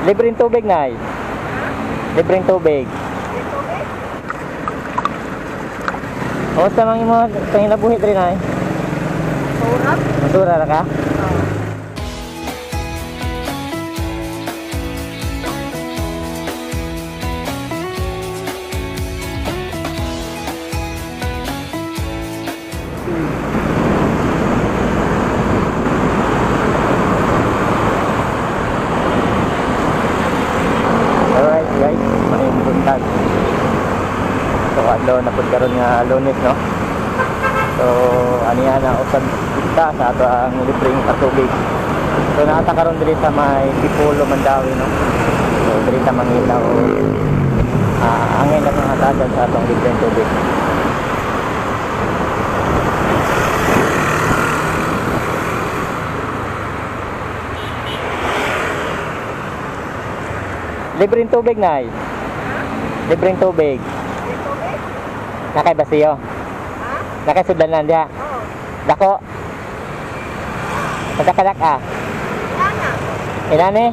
Libreng tubig, Nay. Libreng tubig. Kamusta mang imo panginabuhi diri, Nay? Surap? Masura ra ka? Alright guys, maraming buntag. So adlaw na pud karon nga Lunes, no? So ani ana usab kita sa ato ang libreng katubig. So naata karon diri sa may Tipolo, Mandawi, no? So diri ta mangilaw angay na ang hatagan sa atong libreng tubig. Libreng tubig, Nay. Libreng tubig. Nakay basiyo. Nakay sudanan diha. Oo. Dako. Pagkakalak ah. Yana. Inani?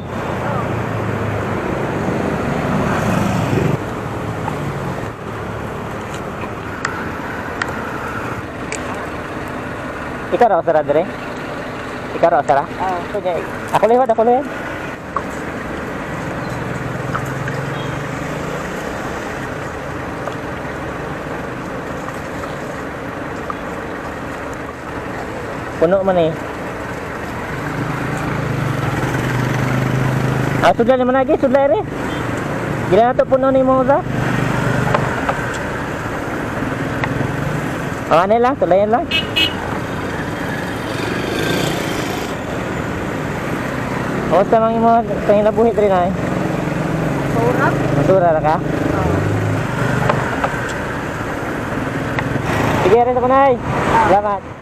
Ikaw raw sara dire? Ikaw raw sara? Ako lewat, ako lewat. Puno man eh. Sudla naman lagi, sudla rin. Gila na to puno ni mo sa. Ano lang, sudlayan lang. Kamusta mang imo panginabuhi diri, Nay? Surap? Masura ra ka? Sige rin ako, Nay. Salamat.